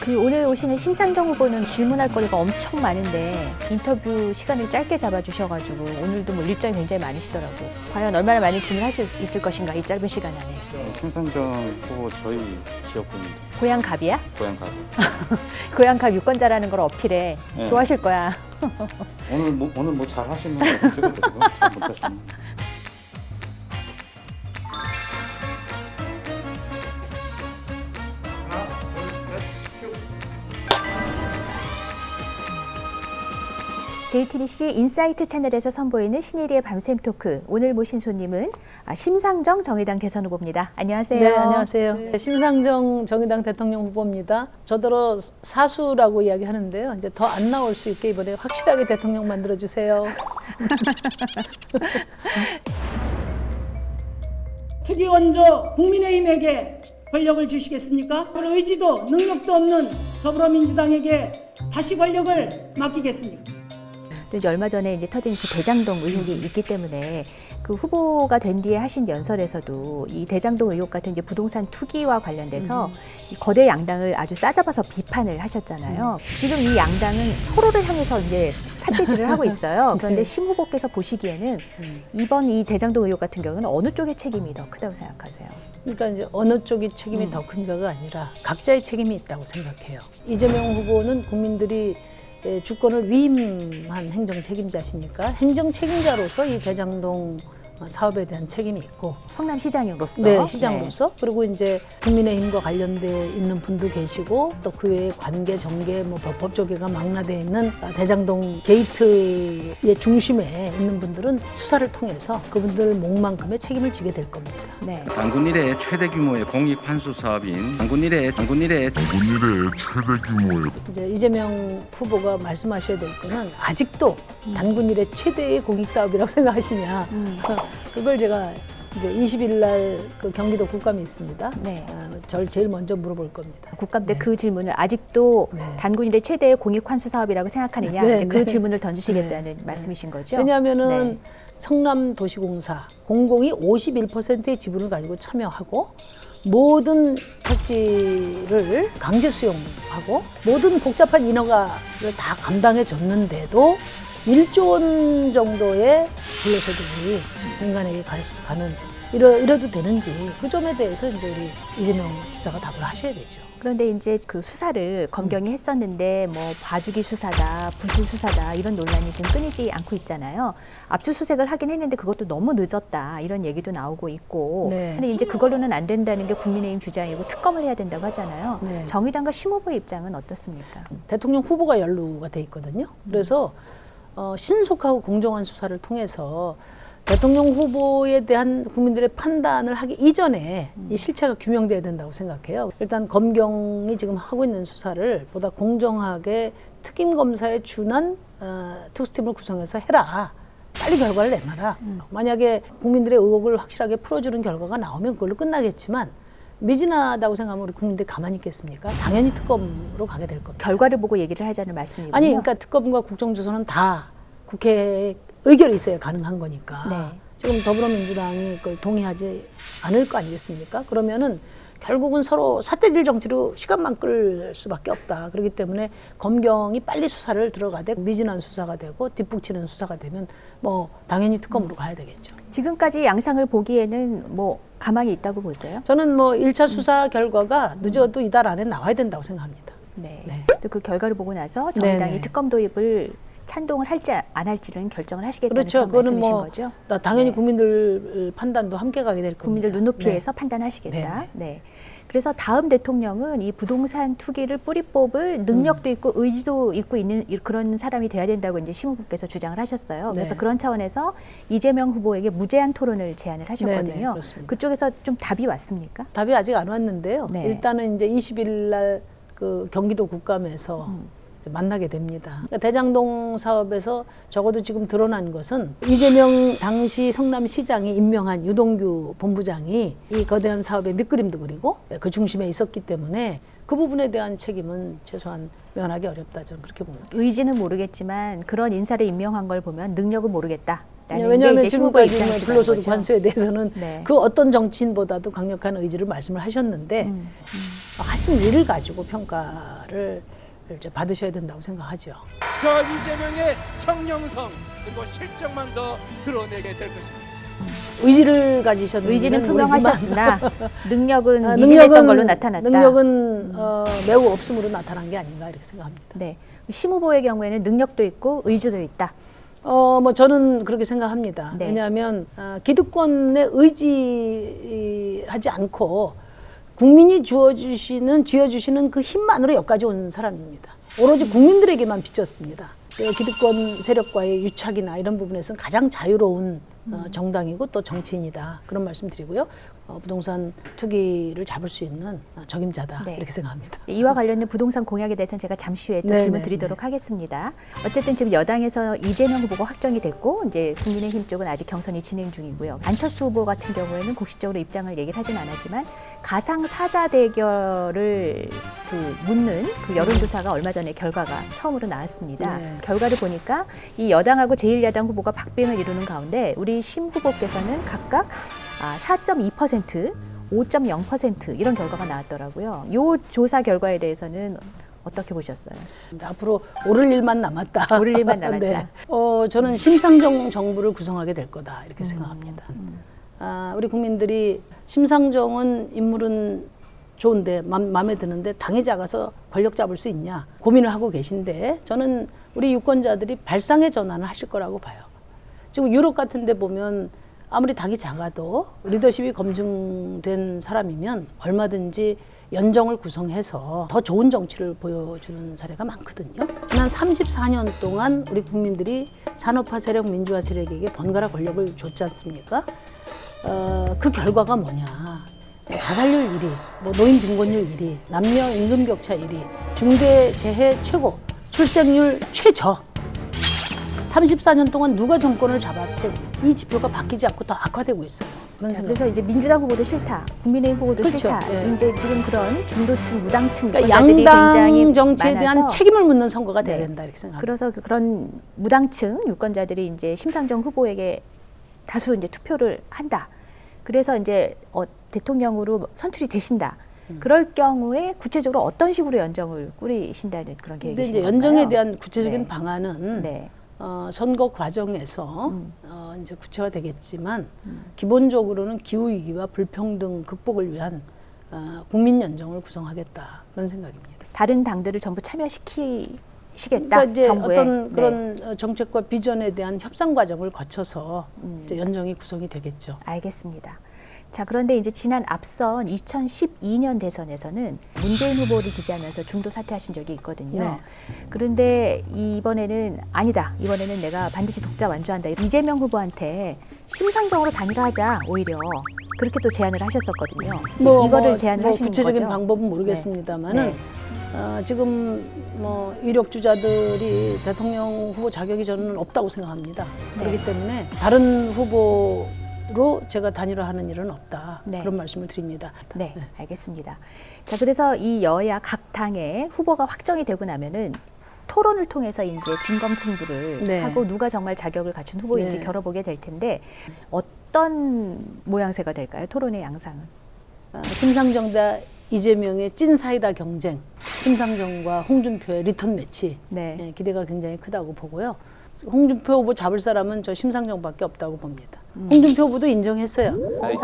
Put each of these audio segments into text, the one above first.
그 오늘 오시는 심상정 후보는 질문할 거리가 엄청 많은데 인터뷰 시간을 짧게 잡아주셔가지고 오늘도 뭐 일정이 굉장히 많으시더라고. 과연 얼마나 많은 질문을 할 수 있을 것인가 이 짧은 시간 안에. 심상정 후보 저희 지역구입니다. 고향 갑이야? 고향 가고. 고향 갑 유권자라는 걸 어필해. 네. 좋아하실 거야. 오늘 뭐 잘 하시면 찍어드리고 잘 못하시면. JTBC 인사이트 채널에서 선보이는 신예리의 밤샘 토크. 오늘 모신 손님은 심상정 정의당 대선 후보입니다. 안녕하세요. 네, 안녕하세요. 네, 심상정 정의당 대통령 후보입니다. 저더러 사수라고 이야기하는데요. 이제 더 안 나올 수 있게 이번에 확실하게 대통령 만들어주세요. 특위 원조 국민의힘에게 권력을 주시겠습니까? 의지도 능력도 없는 더불어민주당에게 다시 권력을 맡기겠습니까? 또 이제 얼마 전에 이제 터진 그 대장동 의혹이 있기 때문에 그 후보가 된 뒤에 하신 연설에서도 이 대장동 의혹 같은 이제 부동산 투기와 관련돼서 이 거대 양당을 아주 싸잡아서 비판을 하셨잖아요. 지금 이 양당은 서로를 향해서 이제 삿대질을 하고 있어요. 그런데 네. 심 후보께서 보시기에는 이번 이 대장동 의혹 같은 경우는 어느 쪽의 책임이 더 크다고 생각하세요? 그러니까 이제 어느 쪽이 책임이 더 큰가가 아니라 각자의 책임이 있다고 생각해요. 이재명 후보는 국민들이 주권을 위임한 행정 책임자시니까 행정 책임자로서 이 대장동 사업에 대한 책임이 있고 성남시장으로서. 네, 시장으로서 그리고 이제 국민의힘과 관련돼 있는 분도 계시고 또 그 외에 관계, 정계, 뭐 법조계가 망라돼 있는 대장동 게이트의 중심에 있는 분들은 수사를 통해서 그분들 몫만큼의 책임을 지게 될 겁니다. 네. 당군 이래 최대 규모의 공익 환수 사업인 당군 이래 최대 규모의 이제 이재명 후보가 말씀하셔야 될 거는 아직도 단군 일의 최대의 공익 사업이라고 생각하시냐. 그걸 제가 이제 20일 날 그 경기도 국감이 있습니다. 네. 절 제일 먼저 물어볼 겁니다. 국감 때 네. 그 질문을 아직도 네. 단군일의 최대의 공익 환수 사업이라고 생각하느냐 네, 이제 그 네. 질문을 던지시겠다는 말씀이신 거죠? 왜냐하면은 네. 성남도시공사 공공이 51%의 지분을 가지고 참여하고 모든 택지를 강제 수용하고 모든 복잡한 인허가를 다 감당해 줬는데도 1조 원 정도의 불로소득이 민간에게 가는 이래도 되는지 그 점에 대해서 이제 우리 이재명 지사가 답을 하셔야 되죠. 그런데 이제 그 수사를 검경이 했었는데 뭐 봐주기 수사다, 부실 수사다 이런 논란이 지금 끊이지 않고 있잖아요. 압수수색을 하긴 했는데 그것도 너무 늦었다 이런 얘기도 나오고 있고. 네. 근데 이제 그걸로는 안 된다는 게 국민의힘 주장이고 특검을 해야 된다고 하잖아요. 네. 정의당과 심 후보의 입장은 어떻습니까? 대통령 후보가 연루가 돼 있거든요. 그래서 신속하고 공정한 수사를 통해서 대통령 후보에 대한 국민들의 판단을 하기 이전에 이 실체가 규명돼야 된다고 생각해요. 일단 검경이 지금 하고 있는 수사를 보다 공정하게 특임 검사에 준한 특수팀을 구성해서 해라. 빨리 결과를 내놔라. 만약에 국민들의 의혹을 확실하게 풀어주는 결과가 나오면 그걸로 끝나겠지만 미진하다고 생각하면 우리 국민들이 가만히 있겠습니까? 당연히 특검으로 가게 될 겁니다. 결과를 보고 얘기를 하자는 말씀이군요. 아니, 그러니까 특검과 국정조사는 다 국회에 의결이 있어야 가능한 거니까. 네. 지금 더불어민주당이 그걸 동의하지 않을 거 아니겠습니까? 그러면은 결국은 서로 삿대질 정치로 시간만 끌 수밖에 없다. 그렇기 때문에 검경이 빨리 수사를 들어가되 미진한 수사가 되고 뒷북치는 수사가 되면 뭐 당연히 특검으로 가야 되겠죠. 지금까지 양상을 보기에는 뭐 가망이 있다고 보세요? 저는 뭐 1차 수사 결과가 늦어도 이달 안에 나와야 된다고 생각합니다. 네. 네. 또 그 결과를 보고 나서 정의당이 네네. 특검 도입을 찬동을 할지 안 할지는 결정을 하시겠다는 그렇죠. 그런 그거는 말씀이신 뭐 거죠? 당연히 네. 국민들 판단도 함께 가게 될 겁니다. 국민들 눈높이에서 네. 판단하시겠다. 네네. 네. 그래서 다음 대통령은 이 부동산 투기를 뿌리 뽑을 능력도 있고 의지도 있고 있는 그런 사람이 돼야 된다고 이제 심 후보께서 주장을 하셨어요. 그래서 네. 그런 차원에서 이재명 후보에게 무제한 토론을 제안을 하셨거든요. 네네, 그렇습니다. 그쪽에서 좀 답이 왔습니까? 답이 아직 안 왔는데요. 네. 일단은 이제 20일 날 그 경기도 국감에서 이제 만나게 됩니다. 그러니까 대장동 사업에서 적어도 지금 드러난 것은 이재명 당시 성남시장이 임명한 유동규 본부장이 이 거대한 사업의 밑그림도 그리고 그 중심에 있었기 때문에 그 부분에 대한 책임은 최소한 면하기 어렵다 저는 그렇게 봅니다. 의지는 모르겠지만 그런 인사를 임명한 걸 보면 능력은 모르겠다. 왜냐하면 지금까지 입장이시라는 불로소득 거죠. 관수에 대해서는 네. 그 어떤 정치인보다도 강력한 의지를 말씀을 하셨는데 하신 일을 가지고 평가를 이제 받으셔야 된다고 생각하죠. 저 이재명의 정령성 그리고 실적만 더 드러내게 될 것입니다. 의지를 가지셨는지는 의지는 모르지만 표명하셨으나 능력은 미진했던 걸로 나타났다. 능력은 매우 없음으로 나타난 게 아닌가 이렇게 생각합니다. 네. 심 후보의 경우에는 능력도 있고 의지도 있다. 뭐 저는 그렇게 생각합니다. 네. 왜냐하면 기득권에 의지하지 않고 국민이 쥐어주시는 그 힘만으로 여기까지 온 사람입니다. 오로지 국민들에게만 비쳤습니다. 기득권 세력과의 유착이나 이런 부분에서는 가장 자유로운 정당이고 또 정치인이다. 그런 말씀 드리고요. 부동산 투기를 잡을 수 있는 적임자다. 네. 이렇게 생각합니다. 이와 관련된 부동산 공약에 대해서는 제가 잠시 후에 또 네, 질문 네, 드리도록 하겠습니다. 어쨌든 지금 여당에서 이재명 후보가 확정이 됐고 이제 국민의힘 쪽은 아직 경선이 진행 중이고요. 안철수 후보 같은 경우에는 공식적으로 입장을 얘기를 하진 않았지만 가상 사자 대결을 묻는 그 여론조사가 얼마 전에 결과가 처음으로 나왔습니다. 네. 결과를 보니까 이 여당하고 제1야당 후보가 박빙을 이루는 가운데 우리 심 후보께서는 각각 4.2%, 5.0% 이런 결과가 나왔더라고요. 이 조사 결과에 대해서는 어떻게 보셨어요? 앞으로 오를 일만 남았다. 오를 일만 남았다. 네. 저는 심상정 정부를 구성하게 될 거다 이렇게 생각합니다. 우리 국민들이 심상정은 인물은 좋은데 마음에 드는데 당이 작아서 권력 잡을 수 있냐 고민을 하고 계신데 저는 우리 유권자들이 발상의 전환을 하실 거라고 봐요. 지금 유럽 같은 데 보면 아무리 당이 작아도 리더십이 검증된 사람이면 얼마든지 연정을 구성해서 더 좋은 정치를 보여주는 사례가 많거든요. 지난 34년 동안 우리 국민들이 산업화 세력, 민주화 세력에게 번갈아 권력을 줬지 않습니까? 그 결과가 뭐냐. 자살률 1위, 노인 빈곤율 1위, 남녀 임금 격차 1위, 중대재해 최고, 출생률 최저. 34년 동안 누가 정권을 잡았든 이 지표가 바뀌지 않고 더 악화되고 있어요. 그런 생각. 그래서 이제 민주당 후보도 싫다, 국민의힘 후보도 그렇죠. 싫다. 예. 이제 지금 그런 중도층, 무당층 그러니까 유권자들이 굉장히 양당 정치에 대한 많아서 책임을 묻는 선거가 돼야 네. 된다 이렇게 생각합니다. 그래서 그런 무당층 유권자들이 이제 심상정 후보에게 다수 이제 투표를 한다. 그래서 이제 대통령으로 선출이 되신다. 그럴 경우에 구체적으로 어떤 식으로 연정을 꾸리신다는 그런 근데 계획이신 이제 건가요? 연정에 대한 구체적인 네. 방안은 네. 선거 과정에서 이제 구체화되겠지만 기본적으로는 기후 위기와 불평등 극복을 위한 국민 연정을 구성하겠다 그런 생각입니다. 다른 당들을 전부 참여시키시겠다. 그러니까 이제 정부에. 어떤 네. 그런 정책과 비전에 대한 협상 과정을 거쳐서 이제 연정이 구성이 되겠죠. 알겠습니다. 자, 그런데 이제 지난 앞선 2012년 대선에서는 문재인 후보를 지지하면서 중도 사퇴하신 적이 있거든요. 네. 그런데 이번에는 아니다. 이번에는 내가 반드시 독자 완주한다. 이재명 후보한테 심상정으로 단일화하자 오히려 그렇게 또 제안을 하셨었거든요. 이거를 제안을 하시는 구체적인 거죠? 방법은 모르겠습니다만은 네. 지금 유력 주자들이 대통령 후보 자격이 저는 없다고 생각합니다. 네. 그렇기 때문에 다른 후보로 제가 단일화하는 일은 없다. 네. 그런 말씀을 드립니다. 네, 알겠습니다. 자, 그래서 이 여야 각 당의 후보가 확정이 되고 나면은 토론을 통해서 이제 진검승부를 네. 하고 누가 정말 자격을 갖춘 후보인지 네. 겨뤄보게 될 텐데 어떤 모양새가 될까요? 토론의 양상은? 심상정 대 이재명의 찐 사이다 경쟁, 심상정과 홍준표의 리턴 매치 네. 기대가 굉장히 크다고 보고요. 홍준표 후보 잡을 사람은 저 심상정밖에 없다고 봅니다. 홍준표 후보도 인정했어요.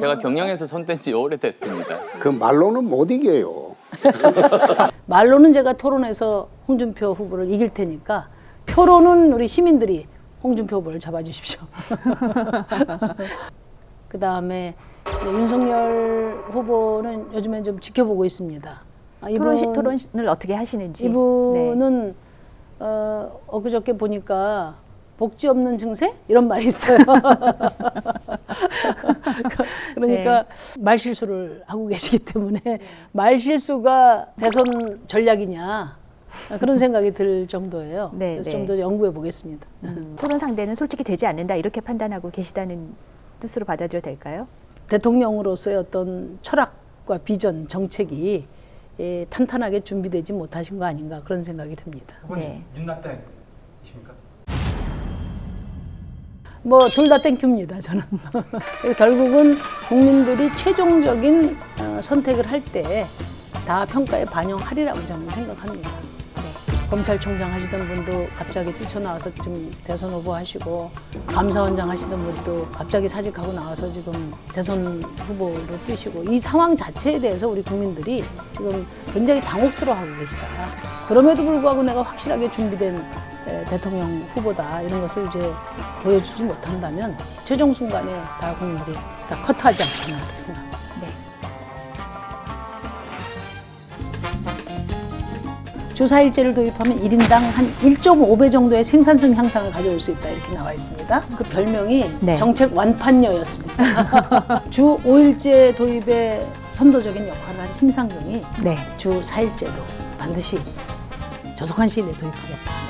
제가 경영에서 손뗀 지 오래됐습니다. 그 말로는 못 이겨요. 말로는 제가 토론에서 홍준표 후보를 이길 테니까 표로는 우리 시민들이 홍준표 후보를 잡아주십시오. 그다음에 윤석열 후보는 요즘에 좀 지켜보고 있습니다. 토론을 어떻게 하시는지. 이분은 엊그저께 보니까 복지 없는 증세? 이런 말이 있어요. 그러니까 말실수를 하고 계시기 때문에 말실수가 대선 전략이냐 그런 생각이 들 정도예요. 네, 그래서 네. 좀 더 연구해 보겠습니다. 토론 상대는 솔직히 되지 않는다 이렇게 판단하고 계시다는 뜻으로 받아들여도 될까요? 대통령으로서의 어떤 철학과 비전, 정책이 탄탄하게 준비되지 못하신 거 아닌가 그런 생각이 듭니다. 네. 윤낙당이십니까? 뭐 둘 다 땡큐입니다, 저는. 그래서 결국은 국민들이 최종적인 선택을 할 때 다 평가에 반영하리라고 저는 생각합니다. 검찰총장 하시던 분도 갑자기 뛰쳐나와서 지금 대선 후보 하시고, 감사원장 하시던 분도 갑자기 사직하고 나와서 지금 대선 후보로 뛰시고, 이 상황 자체에 대해서 우리 국민들이 지금 굉장히 당혹스러워하고 계시다. 그럼에도 불구하고 내가 확실하게 준비된 대통령 후보다, 이런 것을 이제 보여주지 못한다면 최종 순간에 다 국민들이 다 커트하지 않겠나 이렇게 생각합니다. 주 4일제를 도입하면 1인당 한 1.5배 정도의 생산성 향상을 가져올 수 있다, 이렇게 나와 있습니다. 그 별명이 네. 정책 완판녀였습니다. 주 5일제 도입에 선도적인 역할을 한 심상정이 네. 주 4일제도 반드시 조속한 시일 내에 도입하겠다.